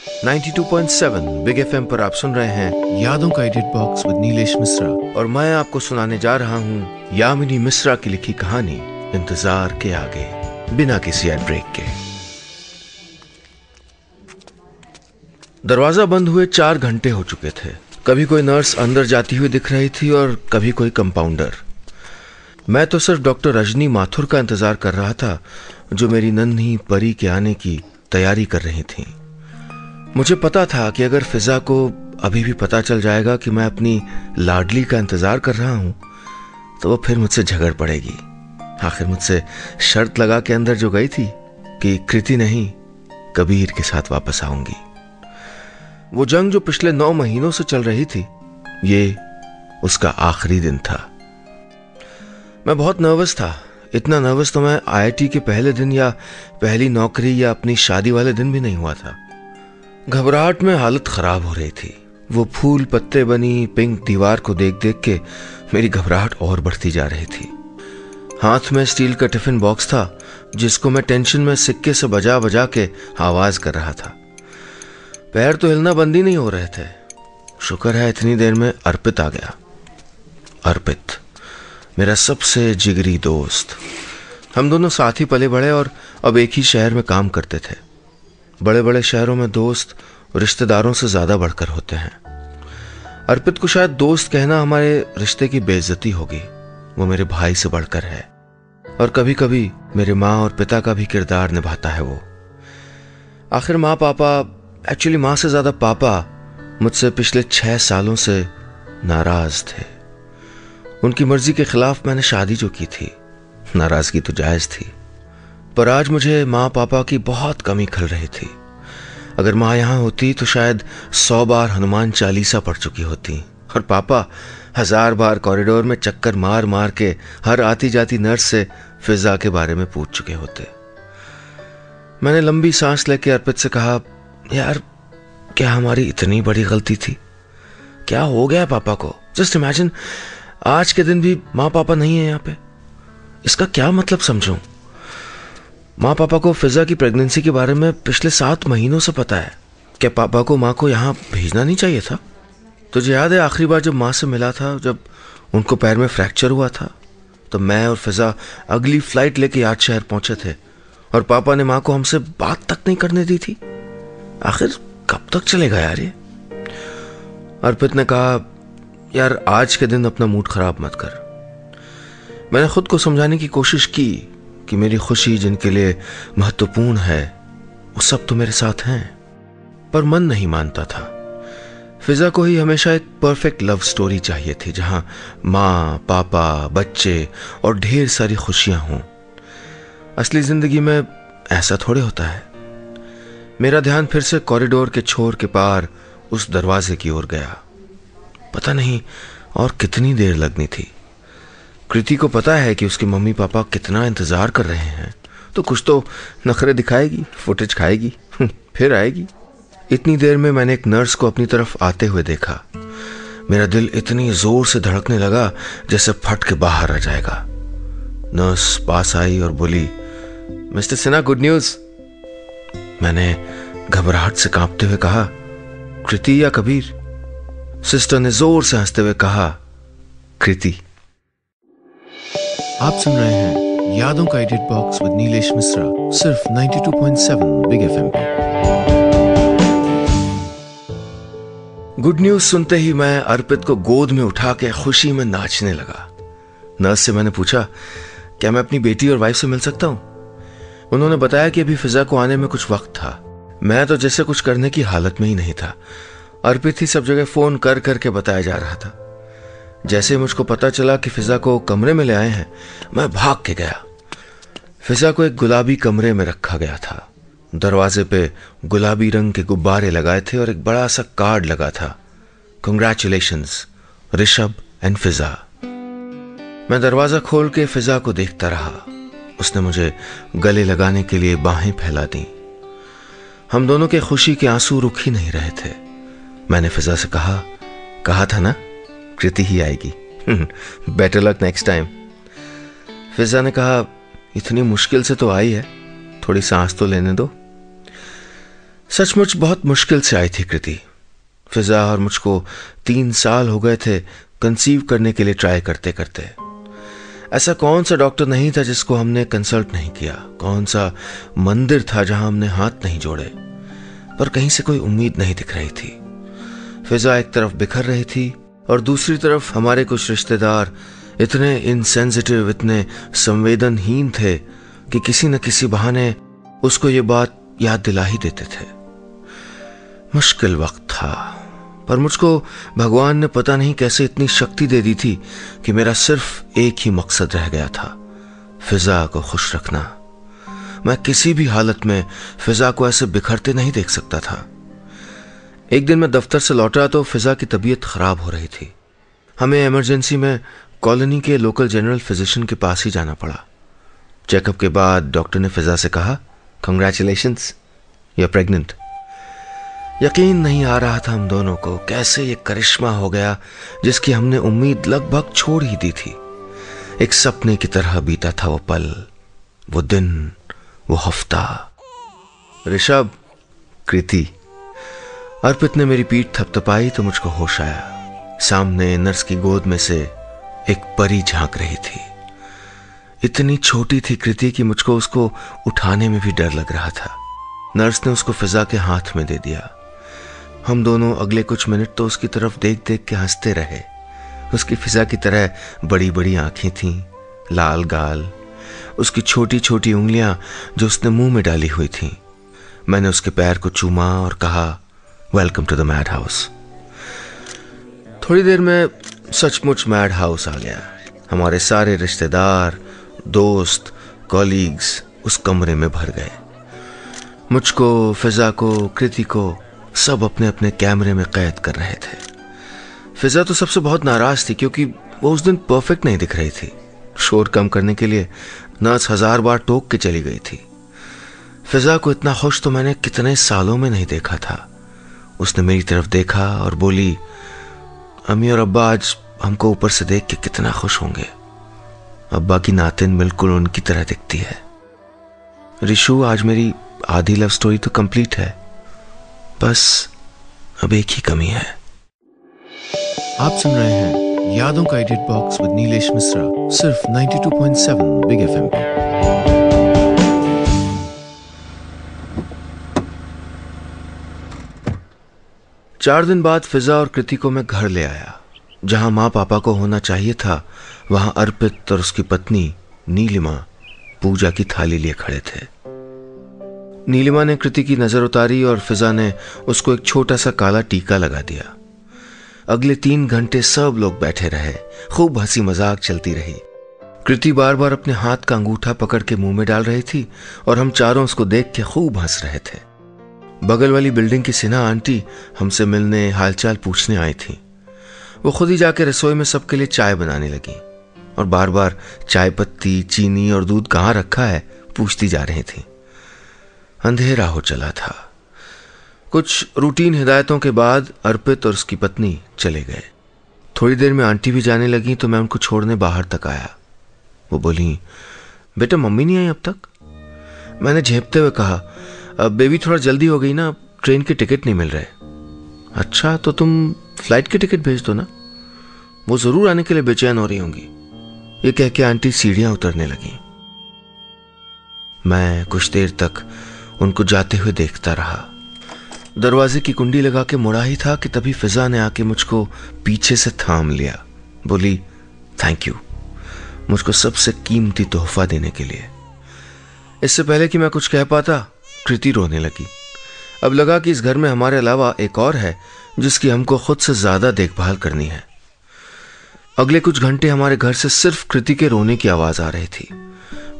92.7 big FM पर आप सुन रहे हैं यादों का edit box with Nilesh Mishra, और मैं आपको सुनाने जा रहा हूँ यामिनी मिश्रा की लिखी कहानी इंतजार के आगे, बिना किसी एड ब्रेक के। दरवाजा बंद हुए 4 घंटे हो चुके थे। कभी कोई नर्स अंदर जाती हुई दिख रही थी और कभी कोई कंपाउंडर। मैं तो सिर्फ डॉक्टर रजनी माथुर का इंतजार कर रहा था, जो मेरी नन्ही परी के आने की तैयारी कर रही थी। मुझे पता था कि अगर फिजा को अभी भी पता चल जाएगा कि मैं अपनी लाडली का इंतजार कर रहा हूं, तो वो फिर मुझसे झगड़ पड़ेगी। आखिर मुझसे शर्त लगा के अंदर जो गई थी कि कृति नहीं, कबीर के साथ वापस आऊंगी। वो जंग जो पिछले 9 महीनों से चल रही थी, ये उसका आखिरी दिन था। मैं बहुत नर्वस था। इतना नर्वस तो मैं आईआईटी के पहले दिन या पहली नौकरी या अपनी शादी वाले दिन भी नहीं हुआ था। घबराहट में हालत खराब हो रही थी। वो फूल पत्ते बनी पिंक दीवार को देख देख के मेरी घबराहट और बढ़ती जा रही थी। हाथ में स्टील का टिफिन बॉक्स था, जिसको मैं टेंशन में सिक्के से बजा बजा के आवाज कर रहा था। पैर तो हिलना बंद ही नहीं हो रहे थे। शुक्र है इतनी देर में अर्पित आ गया। अर्पित, मेरा सबसे जिगरी दोस्त। हम दोनों साथ ही पले बड़े और अब एक ही शहर में काम करते थे। बड़े बड़े शहरों में दोस्त रिश्तेदारों से ज्यादा बढ़कर होते हैं। अर्पित को शायद दोस्त कहना हमारे रिश्ते की बेइज्जती होगी। वो मेरे भाई से बढ़कर है, और कभी कभी मेरे माँ और पिता का भी किरदार निभाता है वो। आखिर माँ पापा, एक्चुअली माँ से ज्यादा पापा, मुझसे पिछले 6 सालों से नाराज थे। उनकी मर्जी के खिलाफ मैंने शादी जो की थी। नाराजगी तो जायज थी, पर आज मुझे माँ पापा की बहुत कमी खल रही थी। अगर माँ यहाँ होती तो शायद 100 बार हनुमान चालीसा पढ़ चुकी होती, और पापा 1000 बार कॉरिडोर में चक्कर मार मार के हर आती जाती नर्स से फिजा के बारे में पूछ चुके होते। मैंने लंबी सांस लेके अर्पित से कहा, यार क्या हमारी इतनी बड़ी गलती थी? क्या हो गया पापा को? जस्ट इमेजिन, आज के दिन भी माँ पापा नहीं है यहाँ पे। इसका क्या मतलब समझूं? माँ पापा को फिजा की प्रेगनेंसी के बारे में पिछले 7 महीनों से पता है। क्या पापा को माँ को यहाँ भेजना नहीं चाहिए था? तुझे याद है आखिरी बार जब माँ से मिला था, जब उनको पैर में फ्रैक्चर हुआ था, तो मैं और फिजा अगली फ्लाइट लेके याद शहर पहुंचे थे, और पापा ने माँ को हमसे बात तक नहीं करने दी थी। आखिर कब तक चलेगा यार ये? अर्पित ने कहा, यार आज के दिन अपना मूड खराब मत कर। मैंने खुद को समझाने की कोशिश की कि मेरी खुशी जिनके लिए महत्वपूर्ण है, वो सब तो मेरे साथ हैं, पर मन नहीं मानता था। फिजा को ही हमेशा एक परफेक्ट लव स्टोरी चाहिए थी, जहां माँ पापा बच्चे और ढेर सारी खुशियां हों। असली जिंदगी में ऐसा थोड़े होता है। मेरा ध्यान फिर से कॉरिडोर के छोर के पार उस दरवाजे की ओर गया। पता नहीं और कितनी देर लगनी थी। कृति को पता है कि उसके मम्मी पापा कितना इंतजार कर रहे हैं, तो कुछ तो नखरे दिखाएगी, फुटेज खाएगी, फिर आएगी। इतनी देर में मैंने एक नर्स को अपनी तरफ आते हुए देखा। मेरा दिल इतनी जोर से धड़कने लगा जैसे फट के बाहर आ जाएगा। नर्स पास आई और बोली, मिस्टर सिन्हा, गुड न्यूज। मैंने घबराहट से कांपते हुए कहा, कृति या कबीर? सिस्टर ने जोर से हंसते हुए कहा, कृति। आप सुन रहे हैं यादों का edit box with Nilesh Mishra, सिर्फ 92.7 बिग एफएम पे। गुड न्यूज सुनते ही मैं अर्पित को गोद में उठा के खुशी में नाचने लगा। नर्स से मैंने पूछा, क्या मैं अपनी बेटी और वाइफ से मिल सकता हूं? उन्होंने बताया कि अभी फिजा को आने में कुछ वक्त था। मैं तो जैसे कुछ करने की हालत में ही नहीं था। अर्पित ही सब जगह फोन कर करके बताया जा रहा था। जैसे मुझको पता चला कि फिजा को कमरे में ले आए हैं, मैं भाग के गया। फिजा को एक गुलाबी कमरे में रखा गया था। दरवाजे पे गुलाबी रंग के गुब्बारे लगाए थे और एक बड़ा सा कार्ड लगा था, कंग्रेचुलेशंस ऋषभ एंड फिजा। मैं दरवाजा खोल के फिजा को देखता रहा। उसने मुझे गले लगाने के लिए बाहें फैला दी। हम दोनों के खुशी के आंसू रुक ही नहीं रहे थे। मैंने फिजा से कहा था ना, कृति ही आएगी। Better luck next time. Fiza ने कहा, इतनी मुश्किल से तो आई है, थोड़ी सांस तो लेने दो। सचमुच बहुत मुश्किल से आई थी कृति। फिजा और मुझको 3 साल हो गए थे कंसीव करने के लिए ट्राई करते करते। ऐसा कौन सा डॉक्टर नहीं था जिसको हमने कंसल्ट नहीं किया, कौन सा मंदिर था जहां हमने हाथ नहीं जोड़े, पर कहीं से कोई उम्मीद नहीं दिख रही थी। फिजा एक तरफ बिखर रही थी और दूसरी तरफ हमारे कुछ रिश्तेदार इतने इनसेंसिटिव, इतने संवेदनहीन थे कि किसी न किसी बहाने उसको ये बात याद दिला ही देते थे। मुश्किल वक्त था, पर मुझको भगवान ने पता नहीं कैसे इतनी शक्ति दे दी थी कि मेरा सिर्फ एक ही मकसद रह गया था, फिजा को खुश रखना। मैं किसी भी हालत में फिजा को ऐसे बिखरते नहीं देख सकता था। एक दिन मैं दफ्तर से लौटा तो फिजा की तबीयत खराब हो रही थी। हमें इमरजेंसी में कॉलोनी के लोकल जनरल फिजिशियन के पास ही जाना पड़ा। चेकअप के बाद डॉक्टर ने फिजा से कहा, कंग्रेचुलेशंस, यू आर प्रेग्नेंट। यकीन नहीं आ रहा था हम दोनों को, कैसे ये करिश्मा हो गया जिसकी हमने उम्मीद लगभग छोड़ ही दी थी। एक सपने की तरह बीता था वो पल, वो दिन, वो हफ्ता। ऋषभ, कृति। अर्पित ने मेरी पीठ थपथपाई तो मुझको होश आया। सामने नर्स की गोद में से एक परी झांक रही थी। इतनी छोटी थी कृति कि मुझको उसको उठाने में भी डर लग रहा था। नर्स ने उसको फिजा के हाथ में दे दिया। हम दोनों अगले कुछ मिनट तो उसकी तरफ देख देख के हंसते रहे। उसकी फिजा की तरह बड़ी बड़ी आंखें थीं, लाल गाल, उसकी छोटी छोटी उंगलियां जो उसने मुंह में डाली हुई थीं। मैंने उसके पैर को चूमा और कहा, welcome to the mad house. थोड़ी देर में सचमुच मैड हाउस आ गया। हमारे सारे रिश्तेदार, दोस्त, कॉलीग्स उस कमरे में भर गए। मुझको, फिजा को, कृति को सब अपने अपने कैमरे में कैद कर रहे थे। फिजा तो सबसे बहुत नाराज थी क्योंकि वो उस दिन परफेक्ट नहीं दिख रही थी। शोर कम करने के लिए नर्स 1000 बार टोक के चली गई थी। फिजा को इतना खुश तो मैंने कितने सालों में नहीं देखा था। उसने मेरी तरफ देखा और बोली, अम्मी और अब्बा आज हमको ऊपर से देख के कितना खुश होंगे। अब्बा की नातिन बिल्कुल उनकी तरह दिखती है। ऋषु, आज मेरी आधी लव स्टोरी तो कंप्लीट है, बस अब एक ही कमी है। आप सुन रहे हैं यादों का edit box with Nilesh Mishra, सिर्फ 92.7 बिग एफएम पे। चार दिन बाद फिजा और कृति को मैं घर ले आया। जहां माँ पापा को होना चाहिए था, वहां अर्पित और उसकी पत्नी नीलिमा पूजा की थाली लिए खड़े थे। नीलिमा ने कृति की नजर उतारी और फिजा ने उसको एक छोटा सा काला टीका लगा दिया। अगले 3 घंटे सब लोग बैठे रहे, खूब हंसी मजाक चलती रही। कृति बार बार अपने हाथ का अंगूठा पकड़ के मुंह में डाल रही थी और हम चारों उसको देख के खूब हंस रहे थे। बगल वाली बिल्डिंग की सिन्हा आंटी हमसे मिलने, हालचाल पूछने आई थी। वो खुद ही जाके रसोई में सबके लिए चाय बनाने लगी और बार बार चाय पत्ती, चीनी और दूध कहाँ रखा है पूछती जा रही थी। अंधेरा हो चला था। कुछ रूटीन हिदायतों के बाद अर्पित और उसकी पत्नी चले गए। थोड़ी देर में आंटी भी जाने लगी तो मैं उनको छोड़ने बाहर तक आया। वो बोली, बेटा मम्मी नहीं आई अब तक? मैंने झेपते हुए कहा, अब बेबी थोड़ा जल्दी हो गई ना, ट्रेन के टिकट नहीं मिल रहे। अच्छा, तो तुम फ्लाइट के टिकट भेज दो ना, वो जरूर आने के लिए बेचैन हो रही होंगी। ये कह के आंटी सीढ़ियां उतरने लगी। मैं कुछ देर तक उनको जाते हुए देखता रहा। दरवाजे की कुंडी लगा के मुड़ा ही था कि तभी फिजा ने आके मुझको पीछे से थाम लिया। बोली, थैंक यू, मुझको सबसे कीमती तोहफा देने के लिए। इससे पहले कि मैं कुछ कह पाता, कृति रोने लगी। अब लगा कि इस घर में हमारे अलावा एक और है जिसकी हमको खुद से ज्यादा देखभाल करनी है। अगले कुछ घंटे हमारे घर से सिर्फ कृति के रोने की आवाज आ रही थी।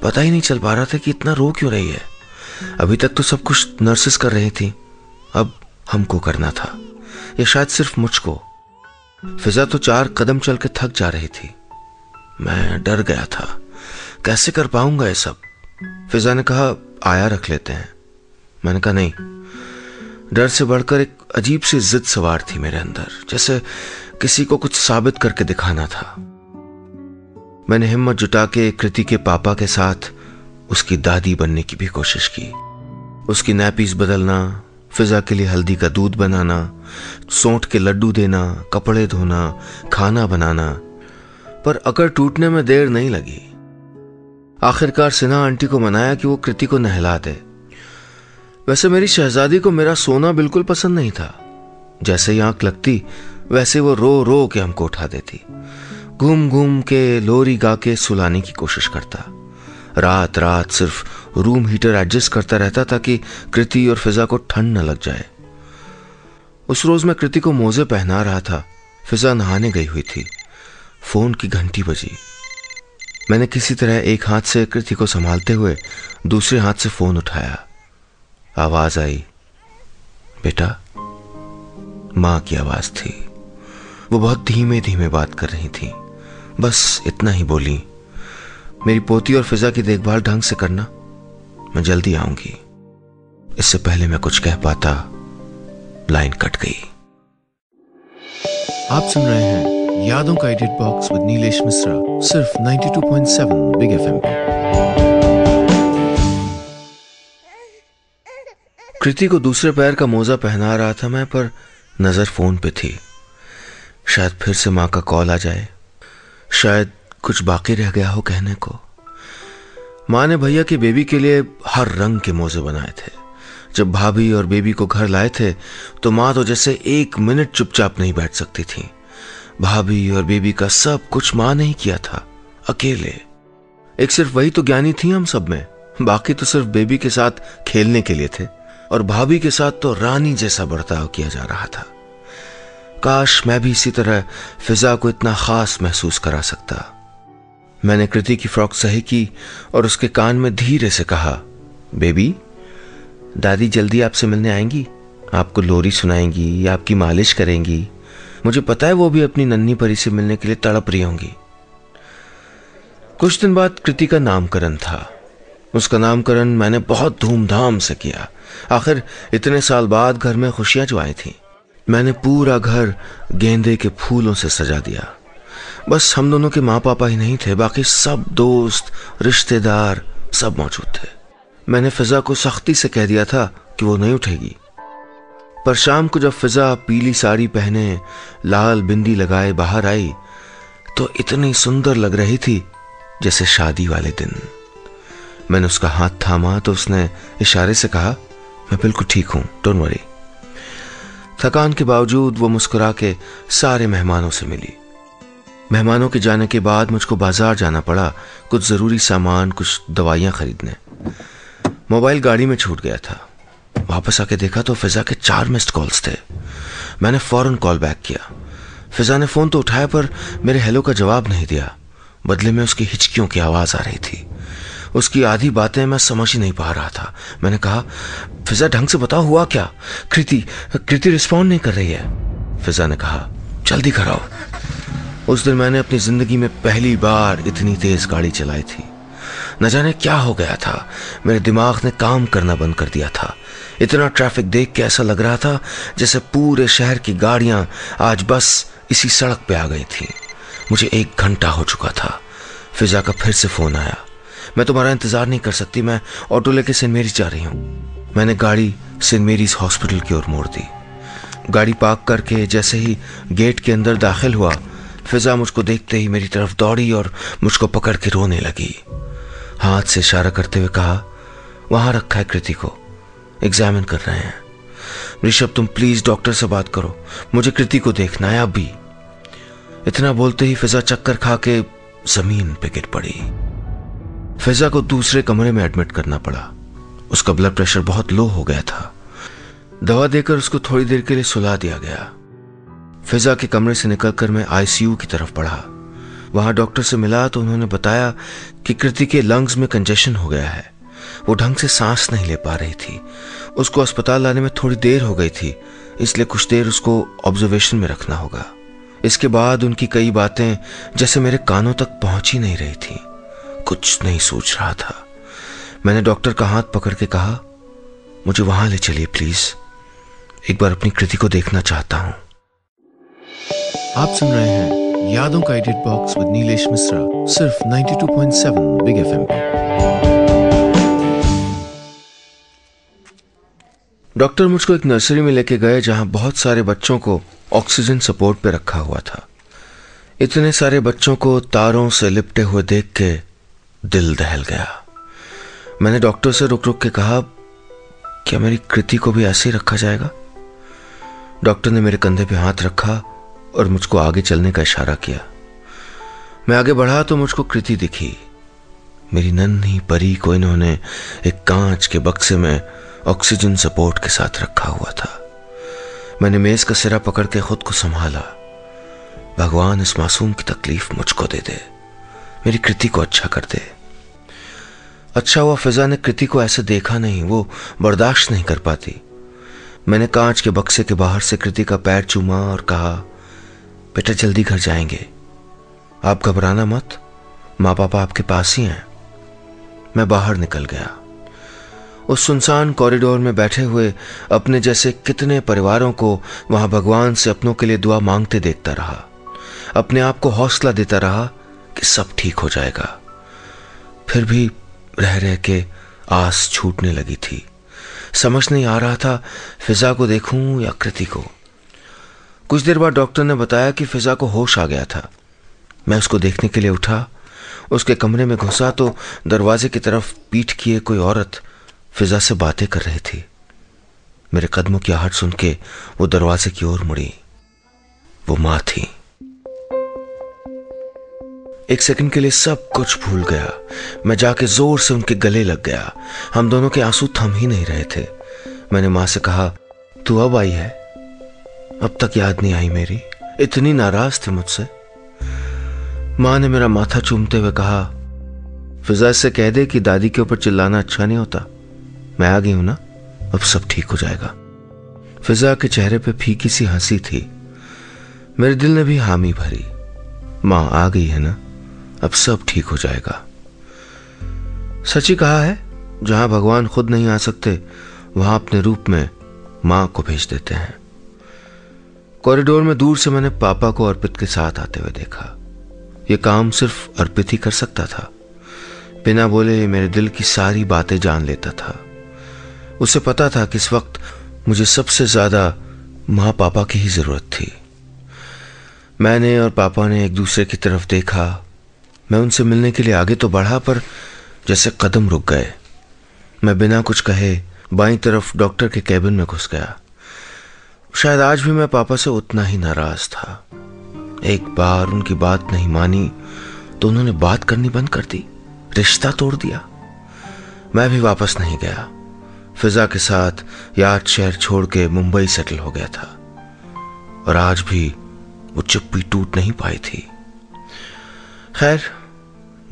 पता ही नहीं चल पा रहा था कि इतना रो क्यों रही है। अभी तक तो सब कुछ नर्सेस कर रही थी, अब हमको करना था, या शायद सिर्फ मुझको। फिजा तो 4 कदम चल के थक जा रही थी। मैं डर गया था, कैसे कर पाऊंगा ये सब। फिजा ने कहा, आया रख लेते हैं। मैंने कहा नहीं। डर से बढ़कर एक अजीब सी जिद सवार थी मेरे अंदर, जैसे किसी को कुछ साबित करके दिखाना था। मैंने हिम्मत जुटा के कृति के पापा के साथ उसकी दादी बनने की भी कोशिश की। उसकी नैपीज बदलना, फिजा के लिए हल्दी का दूध बनाना, सौंठ के लड्डू देना, कपड़े धोना, खाना बनाना। पर अकड़ टूटने में देर नहीं लगी। आखिरकार सिन्हा आंटी को मनाया कि वो कृति को नहला दे। वैसे मेरी शहजादी को मेरा सोना बिल्कुल पसंद नहीं था। जैसे ही आंख लगती वैसे वो रो रो के हमको उठा देती। घूम घूम के लोरी गा के सुलाने की कोशिश करता। रात रात सिर्फ रूम हीटर एडजस्ट करता रहता ताकि कृति और फिजा को ठंड न लग जाए। उस रोज मैं कृति को मोजे पहना रहा था। फिजा नहाने गई हुई थी। फोन की घंटी बजी। मैंने किसी तरह एक हाथ से कृति को संभालते हुए दूसरे हाथ से फोन उठाया। आवाज आई, बेटा। मां की आवाज थी। वो बहुत धीमे धीमे बात कर रही थी। बस इतना ही बोली, मेरी पोती और फिजा की देखभाल ढंग से करना, मैं जल्दी आऊंगी। इससे पहले मैं कुछ कह पाता, लाइन कट गई। आप सुन रहे हैं यादों का edit box with Nilesh Mishra, सिर्फ 92.7 बिग एफएम पे। कृति को दूसरे पैर का मोजा पहना रहा था मैं, पर नजर फोन पे थी। शायद फिर से मां का कॉल आ जाए, शायद कुछ बाकी रह गया हो कहने को। मां ने भैया की बेबी के लिए हर रंग के मोजे बनाए थे। जब भाभी और बेबी को घर लाए थे तो मां तो जैसे एक मिनट चुपचाप नहीं बैठ सकती थी। भाभी और बेबी का सब कुछ मां ने ही किया था, अकेले। एक सिर्फ वही तो ज्ञानी थी हम सब में, बाकी तो सिर्फ बेबी के साथ खेलने के लिए थे। और भाभी के साथ तो रानी जैसा बर्ताव किया जा रहा था। काश मैं भी इसी तरह फिजा को इतना खास महसूस करा सकता। मैंने कृति की फ्रॉक सही की और उसके कान में धीरे से कहा, बेबी, दादी जल्दी आपसे मिलने आएंगी, आपको लोरी सुनाएंगी, आपकी मालिश करेंगी। मुझे पता है वो भी अपनी नन्ही परी से मिलने के लिए तड़प रही होंगी। कुछ दिन बाद कृति का नामकरण था। उसका नामकरण मैंने बहुत धूमधाम से किया। आखिर इतने साल बाद घर में खुशियां जो आई थी। मैंने पूरा घर गेंदे के फूलों से सजा दिया। बस हम दोनों के माँ पापा ही नहीं थे, बाकी सब दोस्त रिश्तेदार सब मौजूद थे। मैंने फिजा को सख्ती से कह दिया था कि वो नहीं उठेगी। पर शाम को जब फिजा पीली साड़ी पहने लाल बिंदी लगाए बाहर आई तो इतनी सुंदर लग रही थी जैसे शादी वाले दिन। मैंने उसका हाथ थामा तो उसने इशारे से कहा, मैं बिल्कुल ठीक हूं, डोंट वरी। थकान के बावजूद वो मुस्कुरा के सारे मेहमानों से मिली। मेहमानों के जाने के बाद मुझको बाजार जाना पड़ा, कुछ जरूरी सामान, कुछ दवाइयां खरीदने। मोबाइल गाड़ी में छूट गया था। वापस आके देखा तो फिजा के 4 मिस्ड कॉल्स थे। मैंने फौरन कॉल बैक किया। फिजा ने फोन तो उठाया पर मेरे हेलो का जवाब नहीं दिया। बदले में उसकी हिचकियों की आवाज आ रही थी। उसकी आधी बातें मैं समझ ही नहीं पा रहा था। मैंने कहा, फिजा ढंग से बताओ हुआ क्या? कृति रिस्पॉन्ड नहीं कर रही है। फिजा ने कहा, जल्दी कराओ। उस दिन मैंने अपनी जिंदगी में पहली बार इतनी तेज गाड़ी चलाई थी। न जाने क्या हो गया था, मेरे दिमाग ने काम करना बंद कर दिया था। इतना ट्रैफिक देख के ऐसा लग रहा था जैसे पूरे शहर की गाड़ियां आज बस इसी सड़क पे आ गई थी। मुझे 1 घंटा हो चुका था। फिजा का फिर से फोन आया, मैं तुम्हारा इंतजार नहीं कर सकती, मैं ऑटो लेके सेंट मेरीज जा रही हूँ। मैंने गाड़ी सेंट मेरीज हॉस्पिटल की ओर मोड़ दी। गाड़ी पार्क करके जैसे ही गेट के अंदर दाखिल हुआ, फिजा मुझको देखते ही मेरी तरफ दौड़ी और मुझको पकड़ के रोने लगी। हाथ से इशारा करते हुए कहा, वहां रखा है कृति को, एग्जामिन कर रहे हैं। ऋषभ, तुम प्लीज डॉक्टर से बात करो, मुझे कृति को देखना है अभी। इतना बोलते ही फिजा चक्कर खा के जमीन पे गिर पड़ी। फिजा को दूसरे कमरे में एडमिट करना पड़ा। उसका ब्लड प्रेशर बहुत लो हो गया था। दवा देकर उसको थोड़ी देर के लिए सुला दिया गया। फिजा के कमरे से निकलकर मैं आईसीयू की तरफ बढ़ा। वहां डॉक्टर से मिला तो उन्होंने बताया कि कृति के लंग्स में कंजेशन हो गया है। वो ढंग से सांस नहीं ले पा रही थी। उसको अस्पताल लाने में थोड़ी देर हो गई थी, इसलिए कुछ देर उसको ऑब्जर्वेशन में रखना होगा। इसके बाद उनकी कई बातें जैसे मेरे कानों तक पहुंच ही नहीं रही थी। कुछ नहीं सोच रहा था। मैंने डॉक्टर का हाथ पकड़ के कहा, मुझे वहां ले चलिए प्लीज, एक बार अपनी कृति को देखना चाहता हूं। आप सुन रहे हैं यादों का edit box with Nilesh Mishra, सिर्फ 92.7 बिग एफएम पे। डॉक्टर मुझको एक नर्सरी में लेके गए जहां बहुत सारे बच्चों को ऑक्सीजन सपोर्ट पे रखा हुआ था। इतने सारे बच्चों को तारों से लिपटे हुए देख के दिल दहल गया। मैंने डॉक्टर से रुक रुक के कहा, क्या मेरी कृति को भी ऐसे ही रखा जाएगा? डॉक्टर ने मेरे कंधे पे हाथ रखा और मुझको आगे चलने का इशारा किया। मैं आगे बढ़ा तो मुझको कृति दिखी। मेरी नन्ही परी को इन्होंने एक कांच के बक्से में ऑक्सीजन सपोर्ट के साथ रखा हुआ था। मैंने मेज का सिरा पकड़ के खुद को संभाला। भगवान इस मासूम की तकलीफ मुझको दे दे, मेरी कृति को अच्छा कर दे। अच्छा हुआ फिजा ने कृति को ऐसे देखा नहीं, वो बर्दाश्त नहीं कर पाती। मैंने कांच के बक्से के बाहर से कृति का पैर चूमा और कहा, बेटा जल्दी घर जाएंगे, आप घबराना मत, माँ पापा आपके पास ही हैं। मैं बाहर निकल गया। उस सुनसान कॉरिडोर में बैठे हुए अपने जैसे कितने परिवारों को वहां भगवान से अपनों के लिए दुआ मांगते देखता रहा। अपने आप को हौसला देता रहा कि सब ठीक हो जाएगा। फिर भी रह रह के आस छूटने लगी थी। समझ नहीं आ रहा था फिजा को देखूं या कृति को। कुछ देर बाद डॉक्टर ने बताया कि फिजा को होश आ गया था। मैं उसको देखने के लिए उठा। उसके कमरे में घुसा तो दरवाजे की तरफ पीठ किए कोई औरत फिजा से बातें कर रही थी। मेरे कदमों की आहट सुन के वो दरवाजे की ओर मुड़ी। वो मां थी। एक सेकंड के लिए सब कुछ भूल गया। मैं जाके जोर से उनके गले लग गया। हम दोनों के आंसू थम ही नहीं रहे थे। मैंने मां से कहा, तू अब आई है? अब तक याद नहीं आई मेरी? इतनी नाराज थी मुझसे। मां ने मेरा माथा चूमते हुए कहा, फिजा से कह दे कि दादी के ऊपर चिल्लाना अच्छा नहीं होता। मैं आ गई हूं ना, अब सब ठीक हो जाएगा। फिजा के चेहरे पे फीकी सी हंसी थी। मेरे दिल ने भी हामी भरी। मां आ गई है ना, अब सब ठीक हो जाएगा। सच ही कहा है, जहां भगवान खुद नहीं आ सकते वहां अपने रूप में मां को भेज देते हैं। कॉरिडोर में दूर से मैंने पापा को अर्पित के साथ आते हुए देखा। यह काम सिर्फ अर्पित ही कर सकता था। बिना बोले मेरे दिल की सारी बातें जान लेता था। उसे पता था कि इस वक्त मुझे सबसे ज्यादा मां पापा की ही जरूरत थी। मैंने और पापा ने एक दूसरे की तरफ देखा। मैं उनसे मिलने के लिए आगे तो बढ़ा, पर जैसे कदम रुक गए। मैं बिना कुछ कहे बाईं तरफ डॉक्टर के कैबिन में घुस गया। शायद आज भी मैं पापा से उतना ही नाराज था। एक बार उनकी बात नहीं मानी तो उन्होंने बात करनी बंद कर दी, रिश्ता तोड़ दिया। मैं भी वापस नहीं गया। फिजा के साथ याद शहर छोड़ के मुंबई सेटल हो गया था और आज भी वो चुप्पी टूट नहीं पाई थी। खैर,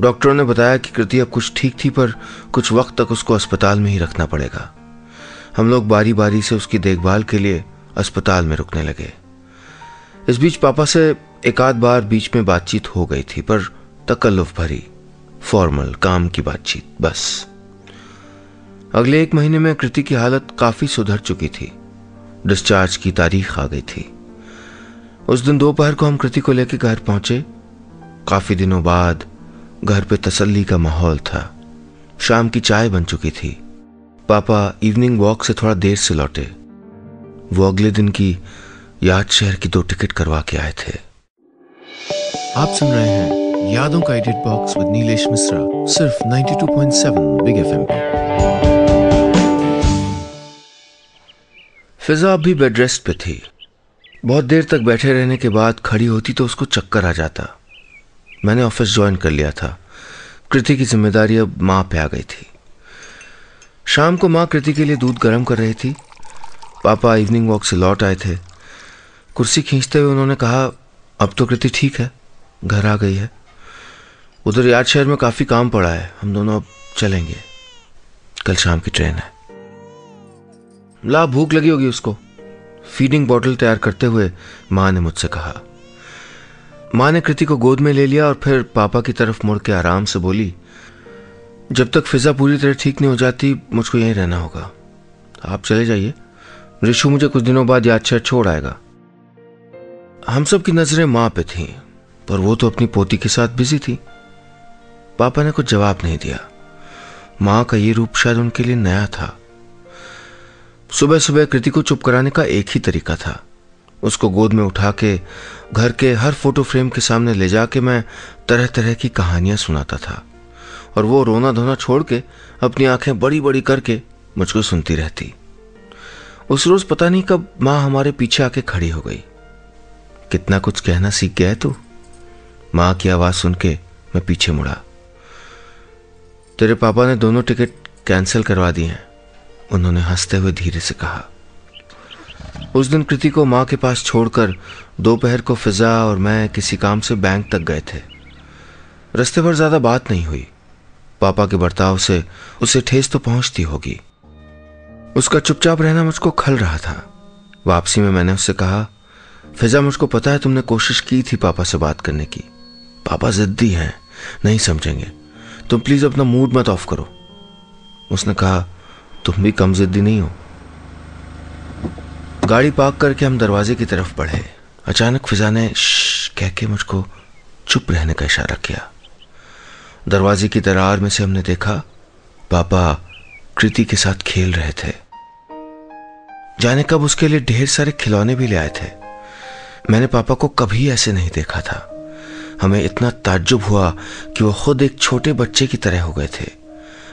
डॉक्टरों ने बताया कि कृति अब कुछ ठीक थी, पर कुछ वक्त तक उसको अस्पताल में ही रखना पड़ेगा। हम लोग बारी बारी से उसकी देखभाल के लिए अस्पताल में रुकने लगे। इस बीच पापा से एक आध बार बीच में बातचीत हो गई थी, पर तकल्लुफ भरी, फॉर्मल काम की बातचीत बस। अगले 1 महीने में कृति की हालत काफी सुधर चुकी थी। डिस्चार्ज की तारीख आ गई थी। उस दिन दोपहर को हम कृति को लेकर घर पहुंचे। काफी दिनों बाद घर पे तसल्ली का माहौल था। शाम की चाय बन चुकी थी। पापा इवनिंग वॉक से थोड़ा देर से लौटे। वो अगले दिन की याद शहर की 2 टिकट करवा के आए थे। आप सुन रहे हैं यादों का edit box with Nilesh Mishra, सिर्फ 92.7 बिग एफएम पे। फिजा भी बेड रेस्ट पे थी। बहुत देर तक बैठे रहने के बाद खड़ी होती तो उसको चक्कर आ जाता। मैंने ऑफिस ज्वाइन कर लिया था। कृति की जिम्मेदारी अब माँ पे आ गई थी। शाम को माँ कृति के लिए दूध गर्म कर रही थी। पापा इवनिंग वॉक से लौट आए थे। कुर्सी खींचते हुए उन्होंने कहा, अब तो कृति ठीक है, घर आ गई है। उधर याद शहर में काफी काम पड़ा है, हम दोनों अब चलेंगे, कल शाम की ट्रेन है। ला, भूख लगी होगी उसको। फीडिंग बॉटल तैयार करते हुए माँ ने मुझसे कहा। माँ ने कृति को गोद में ले लिया और फिर पापा की तरफ मुड़ के आराम से बोली, जब तक फिजा पूरी तरह ठीक नहीं हो जाती मुझको यहीं रहना होगा। आप चले जाइए, ऋषु मुझे कुछ दिनों बाद याद शहर छोड़ आएगा। हम सब की नजरें माँ पे थीं, पर वो तो अपनी पोती के साथ बिजी थी। पापा ने कुछ जवाब नहीं दिया। माँ का ये रूप शायद उनके लिए नया था। सुबह सुबह कृति को चुप कराने का एक ही तरीका था, उसको गोद में उठा के घर के हर फोटो फ्रेम के सामने ले जाके मैं तरह तरह की कहानियां सुनाता था और वो रोना धोना छोड़ के अपनी आंखें बड़ी बड़ी करके मुझको सुनती रहती। उस रोज पता नहीं कब माँ हमारे पीछे आके खड़ी हो गई। कितना कुछ कहना सीख गया है तू? माँ की आवाज सुन के मैं पीछे मुड़ा। तेरे पापा ने दोनों टिकट कैंसिल करवा दिए हैं, उन्होंने हंसते हुए धीरे से कहा। उस दिन कृति को माँ के पास छोड़कर दोपहर को फिजा और मैं किसी काम से बैंक तक गए थे। रास्ते भर ज्यादा बात नहीं हुई। पापा के बर्ताव से उसे ठेस तो पहुंचती होगी। उसका चुपचाप रहना मुझको खल रहा था। वापसी में मैंने उससे कहा, फिजा मुझको पता है तुमने कोशिश की थी पापा से बात करने की। पापा जिद्दी हैं, नहीं समझेंगे, तुम प्लीज अपना मूड मत ऑफ करो। उसने कहा, तुम भी कम जिद्दी नहीं हो। गाड़ी पार्क करके हम दरवाजे की तरफ बढ़े। अचानक फिजा ने श्श कह के मुझको चुप रहने का इशारा किया। दरवाजे की दरार में से हमने देखा पापा कृति के साथ खेल रहे थे। जाने कब उसके लिए ढेर सारे खिलौने भी ले आए थे। मैंने पापा को कभी ऐसे नहीं देखा था। हमें इतना ताज्जुब हुआ कि वो खुद एक छोटे बच्चे की तरह हो गए थे।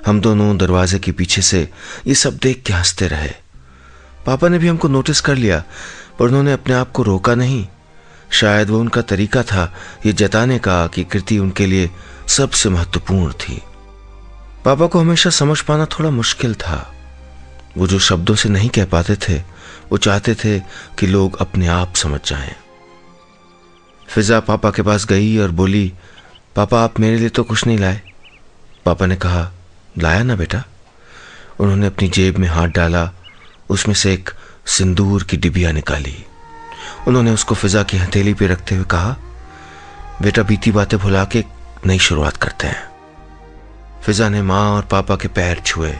हम दोनों दरवाजे के पीछे से ये सब देख के हंसते रहे। पापा ने भी हमको नोटिस कर लिया, पर उन्होंने अपने आप को रोका नहीं। शायद वो उनका तरीका था ये जताने का कि कृति उनके लिए सबसे महत्वपूर्ण थी। पापा को हमेशा समझ पाना थोड़ा मुश्किल था। वो जो शब्दों से नहीं कह पाते थे, वो चाहते थे कि लोग अपने आप समझ जाएं। फिजा पापा के पास गई और बोली, पापा आप मेरे लिए तो कुछ नहीं लाए। पापा ने कहा, लाया ना बेटा। उन्होंने अपनी जेब में हाथ डाला, उसमें से एक सिंदूर की डिबिया निकाली। उन्होंने उसको फिजा की हथेली पे रखते हुए कहा, बेटा बीती बातें भुला के नई शुरुआत करते हैं। फिजा ने माँ और पापा के पैर छुए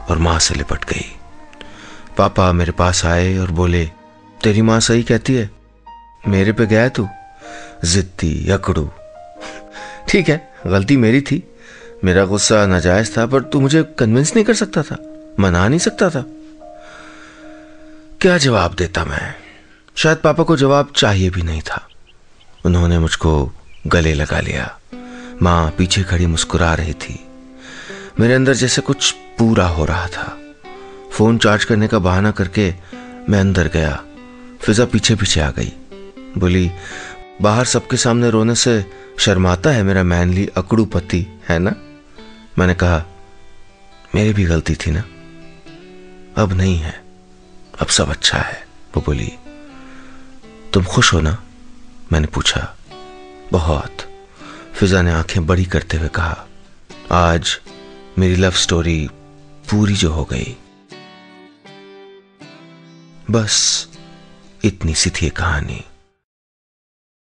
और माँ से लिपट गई। पापा मेरे पास आए और बोले, तेरी माँ सही कहती है, मेरे पे गया तू, जिद्दी अकड़ू। ठीक है, गलती मेरी थी, मेरा गुस्सा नाजायज था, पर तू मुझे कन्विंस नहीं कर सकता था, मना नहीं सकता था। क्या जवाब देता मैं? शायद पापा को जवाब चाहिए भी नहीं था। उन्होंने मुझको गले लगा लिया। माँ पीछे खड़ी मुस्कुरा रही थी। मेरे अंदर जैसे कुछ पूरा हो रहा था। फोन चार्ज करने का बहाना करके मैं अंदर गया। फिजा पीछे पीछे आ गई। बोली, बाहर सबके सामने रोने से शर्माता है मेरा मैनली अकड़ू पति, है ना? मैंने कहा, मेरी भी गलती थी ना, अब नहीं है, अब सब अच्छा है। वो बोली, तुम खुश हो ना? मैंने पूछा। बहुत। फिजा ने आंखें बड़ी करते हुए कहा, आज मेरी लव स्टोरी पूरी जो हो गई। बस इतनी सी थी कहानी।